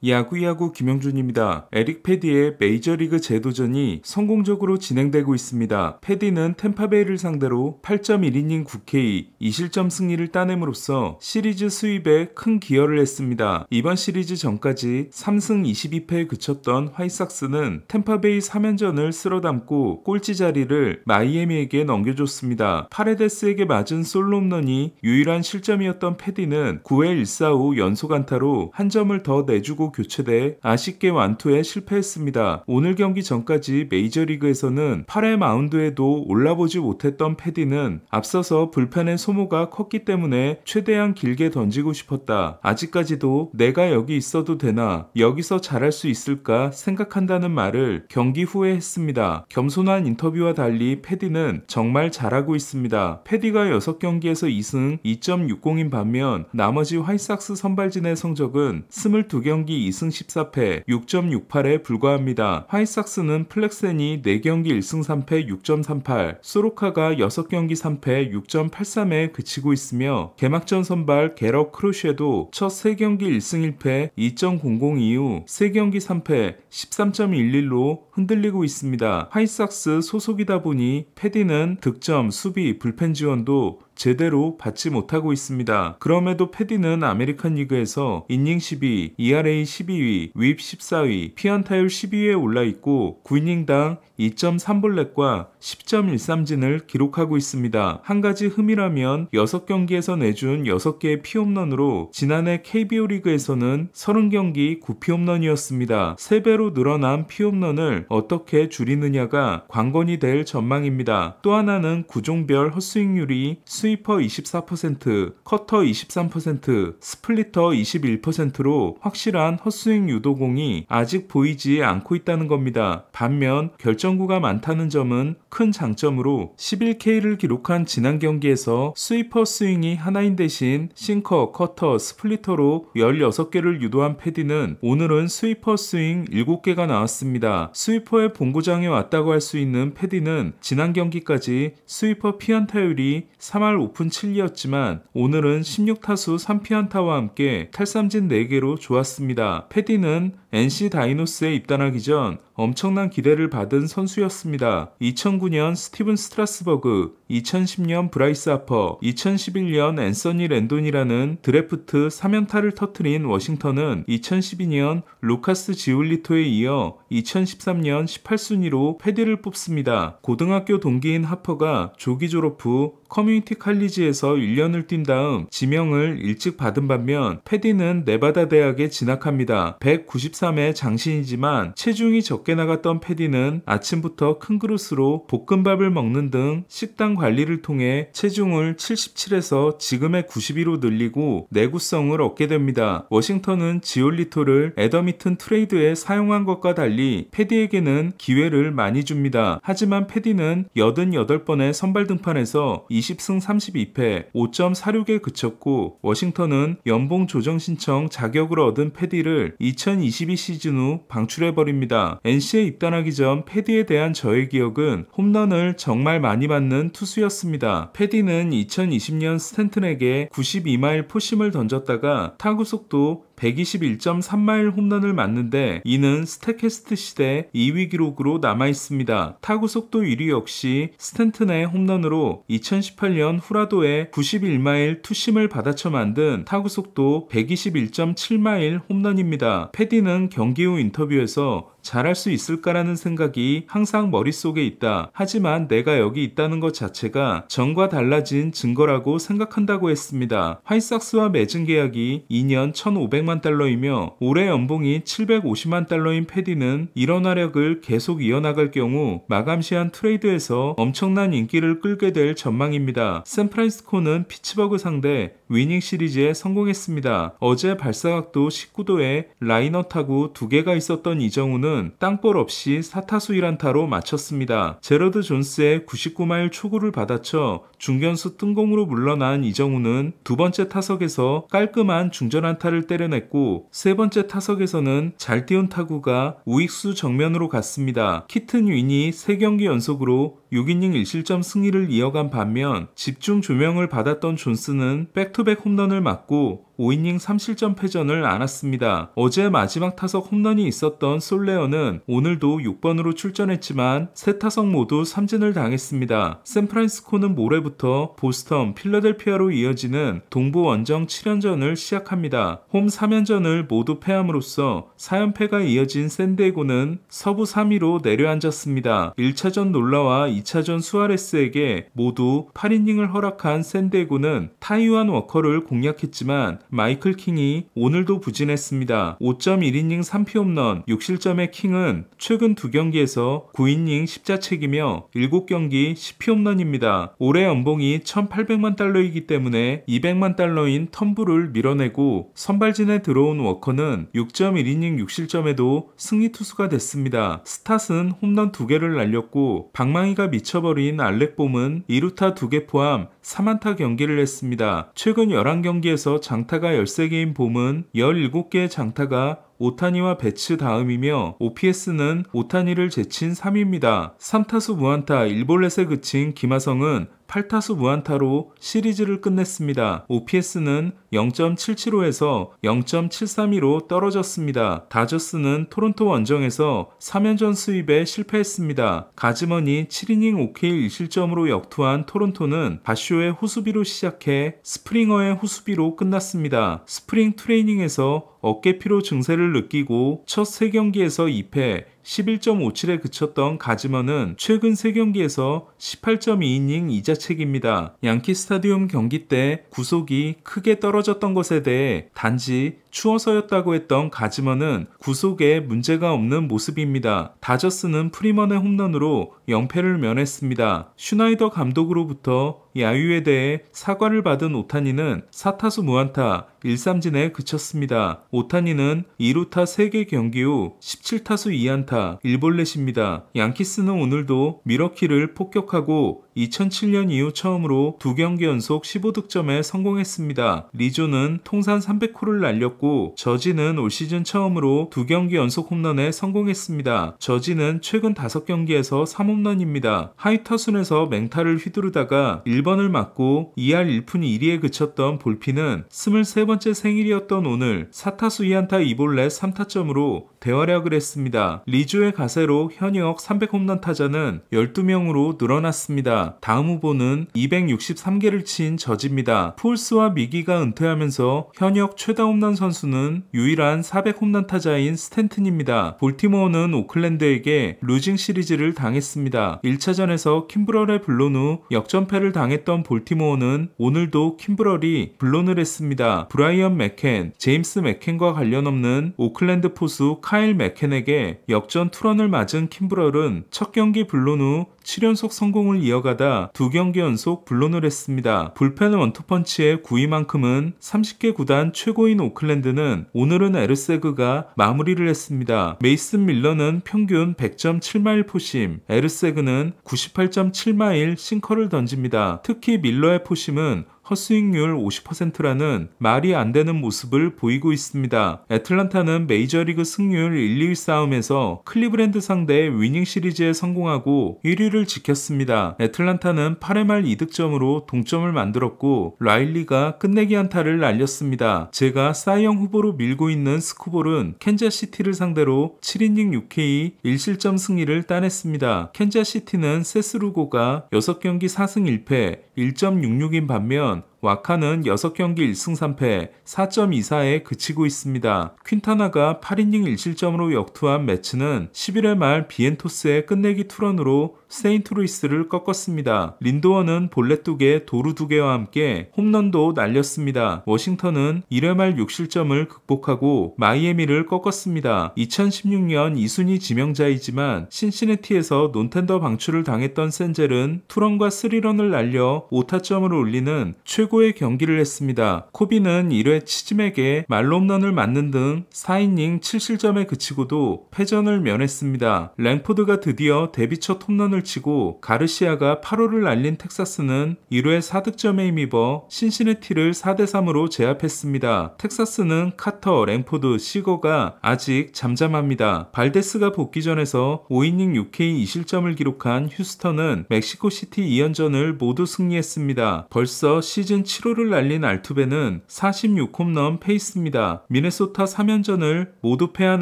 야구야구 김영준입니다. 에릭 패디의 메이저리그 재도전이 성공적으로 진행되고 있습니다. 패디는 템파베이를 상대로 8.1이닝 9K 2실점 승리를 따냄으로써 시리즈 수입에 큰 기여를 했습니다. 이번 시리즈 전까지 3승 22패에 그쳤던 화이삭스는 템파베이 3연전을 쓸어담고 꼴찌 자리를 마이애미에게 넘겨줬습니다. 파레데스에게 맞은 솔로 홈런이 유일한 실점이었던 패디는 9회 1사후 연속 안타로 한 점을 더 내주고 교체돼 아쉽게 완투에 실패했습니다. 오늘 경기 전까지 메이저리그에서는 8회 마운드에도 올라보지 못했던 패디는 앞서서 불펜의 소모가 컸기 때문에 최대한 길게 던지고 싶었다. 아직까지도 내가 여기 있어도 되나, 여기서 잘할 수 있을까 생각한다는 말을 경기 후에 했습니다. 겸손한 인터뷰와 달리 패디는 정말 잘하고 있습니다. 패디가 6경기에서 2승 2.60인 반면 나머지 화이삭스 선발진의 성적은 22경기 2승 14패 6.68에 불과합니다. 화이삭스는 플렉센이 4경기 1승 3패 6.38, 소로카가 6경기 3패 6.83에 그치고 있으며 개막전 선발 게럿 크로쉐도 첫 3경기 1승 1패 2.00 이후 3경기 3패 13.11로 흔들리고 있습니다. 화이삭스 소속이다 보니 패디는 득점, 수비, 불펜 지원도 제대로 받지 못하고 있습니다. 그럼에도 패디는 아메리칸 리그에서 이닝 12, ERA 12위, 윕 14위, 피안타율 12위에 올라있고 9이닝당 2.3볼넷과 10.13진을 기록하고 있습니다. 한 가지 흠이라면 6경기에서 내준 6개의 피홈런으로 지난해 KBO 리그에서는 30경기 9피홈런이었습니다. 3배로 늘어난 피홈런을 어떻게 줄이느냐가 관건이 될 전망입니다. 또 하나는 구종별 헛스윙률이 스위퍼 24%, 커터 23%, 스플리터 21%로 확실한 헛스윙 유도공이 아직 보이지 않고 있다는 겁니다. 반면 결정구가 많다는 점은 큰 장점으로 11K를 기록한 지난 경기에서 스위퍼 스윙이 하나인 대신 싱커, 커터, 스플리터로 16개를 유도한 패디는 오늘은 스위퍼 스윙 7개가 나왔습니다. 스위퍼의 본고장에 왔다고 할 수 있는 패디는 지난 경기까지 스위퍼 피안타율이 3할 5푼 7리였지만 오늘은 16타수 3피안타와 함께 탈삼진 4개로 좋았습니다. 패디는 NC 다이노스에 입단하기 전 엄청난 기대를 받은 선수였습니다. 2009년 스티븐 스트라스버그, 2010년 브라이스 하퍼, 2011년 앤서니 랜돈이라는 드래프트 3연타를 터뜨린 워싱턴은 2012년 루카스 지올리토에 이어 2013년 18순위로 패디를 뽑습니다. 고등학교 동기인 하퍼가 조기 졸업 후 커뮤니티 칼리지에서 1년을 뛴 다음 지명을 일찍 받은 반면 패디는 네바다 대학에 진학합니다. 193의 장신이지만 체중이 적게 나갔던 패디는 아침부터 큰 그릇으로 볶음밥을 먹는 등 식단 관리를 통해 체중을 77에서 지금의 92로 늘리고 내구성을 얻게 됩니다. 워싱턴은 지올리토를 에더미튼 트레이드에 사용한 것과 달리 패디에게는 기회를 많이 줍니다. 하지만 패디는 88번의 선발 등판에서 20승 32패 5.46에 그쳤고 워싱턴은 연봉 조정 신청 자격을 얻은 패디를 2022 시즌 후 방출해버립니다. NC에 입단하기 전 패디에 대한 저의 기억은 홈런을 정말 많이 맞는 투수였습니다. 패디는 2020년 스탠튼에게 92마일 포심을 던졌다가 타구 속도 121.3마일 홈런을 맞는데 이는 스태캐스트 시대 2위 기록으로 남아있습니다. 타구 속도 1위 역시 스탠튼의 홈런으로 2018년 후라도에 91마일 투심을 받아쳐 만든 타구 속도 121.7마일 홈런입니다. 패디는 경기 후 인터뷰에서 잘할 수 있을까라는 생각이 항상 머릿속에 있다. 하지만 내가 여기 있다는 것 자체가 전과 달라진 증거라고 생각한다고 했습니다. 화이삭스와 맺은 계약이 2년 1,500만 달러이며 올해 연봉이 750만 달러인 패디는 이런 활약을 계속 이어나갈 경우 마감 시한 트레이드에서 엄청난 인기를 끌게 될 전망입니다. 샌프란시스코는 피츠버그 상대 위닝 시리즈에 성공했습니다. 어제 발사각도 19도에 라이너 타구 2개가 있었던 이정우는 땅볼 없이 4타수 1안타로 마쳤습니다. 제러드 존스의 99마일 초구를 받아쳐 중견수 뜬공으로 물러난 이정우는 두 번째 타석에서 깔끔한 중전안타를 때려냈고 세 번째 타석에서는 잘 띄운 타구가 우익수 정면으로 갔습니다. 키튼 윈이 3경기 연속으로 6이닝 1실점 승리를 이어간 반면 집중 조명을 받았던 존스는 백투백 홈런을 맞고 5이닝 3실점 패전을 안았습니다. 어제 마지막 타석 홈런이 있었던 솔레어는 오늘도 6번으로 출전했지만 세 타석 모두 삼진을 당했습니다. 샌프란시스코는 모레부터 보스턴, 필라델피아로 이어지는 동부 원정 7연전을 시작합니다. 홈 3연전을 모두 패함으로써 4연패가 이어진 샌디에고는 서부 3위로 내려앉았습니다. 1차전 놀라와 2차전 수아레스에게 모두 8이닝을 허락한 샌디에고는 타이완 워커를 공략했지만 마이클 킹이 오늘도 부진했습니다. 5.1이닝 3피 홈런 6실점의 킹은 최근 2경기에서 9이닝 10자책이며 7경기 10피 홈런입니다. 올해 연봉이 1,800만 달러이기 때문에 200만 달러인 텀브를 밀어내고 선발진에 들어온 워커는 6.1이닝 6실점에도 승리 투수가 됐습니다. 스탓은 홈런 2개를 날렸고 방망이가 미쳐버린 알렉봄은 2루타 2개 포함 3안타 경기를 했습니다. 최근 11경기에서 장타가 13개인 봄은 17개의 장타가 오타니와 배츠 다음이며 OPS는 오타니를 제친 3위입니다. 3타수 무안타 1볼넷에 그친 김하성은 8타수 무안타로 시리즈를 끝냈습니다. OPS는 0.775에서 0.732로 떨어졌습니다. 다저스는 토론토 원정에서 3연전 수입에 실패했습니다. 가즈먼이 7이닝 5K 1실점으로 역투한 토론토는 바쇼의 호수비로 시작해 스프링어의 호수비로 끝났습니다. 스프링 트레이닝에서 어깨피로 증세를 느끼고 첫 3경기에서 2패 11.57에 그쳤던 가즈먼은 최근 3경기에서 18.2이닝 2자책입니다. 양키 스타디움 경기 때 구속이 크게 떨어졌던 것에 대해 단지 추워서였다고 했던 가즈먼은 구속에 문제가 없는 모습입니다. 다저스는 프리먼의 홈런으로 0패를 면했습니다. 슈나이더 감독으로부터 야유에 대해 사과를 받은 오타니는 4타수 무안타 1삼진에 그쳤습니다. 오타니는 2루타 3개 경기 후 17타수 2안타 1볼넷입니다. 양키스는 오늘도 미러키를 폭격하고 2007년 이후 처음으로 2경기 연속 15득점에 성공했습니다. 리조는 통산 300호를 날렸고 저지는 올 시즌 처음으로 2경기 연속 홈런에 성공했습니다. 저지는 최근 5경기에서 3홈런입니다. 하이타순에서 맹타를 휘두르다가 1번을 맞고 2할 1푼 1리에 그쳤던 볼피는 23번째 생일이었던 오늘 4타수 2안타 2볼넷 3타점으로 대활약을 했습니다. 리조의 가세로 현역 300홈런 타자는 12명으로 늘어났습니다. 다음 후보는 263개를 친 저지입니다. 폴스와 미기가 은퇴하면서 현역 최다 홈런 선수는 유일한 400홈런 타자인 스탠튼입니다. 볼티모어는 오클랜드에게 루징 시리즈를 당했습니다. 1차전에서 킴브럴의 블론 후 역전패를 당했던 볼티모어는 오늘도 킴브럴이 블론을 했습니다. 브라이언 맥켄, 제임스 맥켄과 관련 없는 오클랜드 포수 카일 맥켄에게 역전 투런을 맞은 킴브럴은 첫 경기 블론 후 7연속 성공을 이어가다 2경기 연속 블론을 했습니다. 불펜 원투펀치의 9위만큼은 30개 구단 최고인 오클랜드는 오늘은 에르세그가 마무리를 했습니다. 메이슨 밀러는 평균 100.7마일 포심, 에르세그는 98.7마일 싱커를 던집니다. 특히 밀러의 포심은 헛스윙률 50%라는 말이 안 되는 모습을 보이고 있습니다. 애틀란타는 메이저리그 승률 1, 2위 싸움에서 클리브랜드 상대 위닝 시리즈에 성공하고 1위를 지켰습니다. 애틀란타는 8회 말 2득점으로 동점을 만들었고 라일리가 끝내기 안타를 날렸습니다. 제가 사이영 후보로 밀고 있는 스쿠볼은 캔자시티를 상대로 7이닝 6K 1실점 승리를 따냈습니다. 캔자시티는 세스루고가 6경기 4승 1패 1.66인 반면 와카는 6경기 1승 3패 4.24에 그치고 있습니다. 퀸타나가 8이닝 1실점으로 역투한 매치는 11회 말 비엔토스의 끝내기 투런으로 세인트루이스를 꺾었습니다. 린도어는 볼넷 2개, 도루 2개와 함께 홈런도 날렸습니다. 워싱턴은 1회 말 6실점을 극복하고 마이애미를 꺾었습니다. 2016년 2순위 지명자이지만 신시내티에서 논텐더 방출을 당했던 센젤은 투런과 3런을 날려 5타점을 올리는 최고의 경기를 했습니다. 코비는 1회 치즘에게 말로 홈런을 맞는 등 4이닝 7실점에 그치고도 패전을 면했습니다. 랭포드가 드디어 데뷔 첫 홈런을 치고 가르시아가 8호를 날린 텍사스는 1회 4득점에 힘입어 신시내티를 4대3으로 제압했습니다. 텍사스는 카터, 랭포드, 시거가 아직 잠잠합니다. 발데스가 복귀전에서 5이닝 6K 2실점을 기록한 휴스턴은 멕시코시티 2연전을 모두 승리했습니다. 벌써 시즌 시즌 7호를 날린 알투베는 46홈런 페이스입니다. 미네소타 3연전을 모두 패한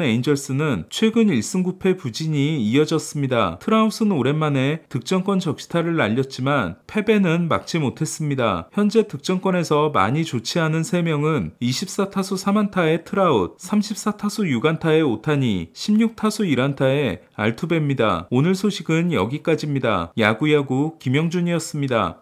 에인절스는 최근 1승 9패 부진이 이어졌습니다. 트라우스는 오랜만에 득점권 적시타를 날렸지만 패배는 막지 못했습니다. 현재 득점권에서 많이 좋지 않은 3명은 24타수 3안타의 트라웃, 34타수 6안타의 오타니, 16타수 1안타의 알투베입니다. 오늘 소식은 여기까지입니다. 야구야구 김영준이었습니다.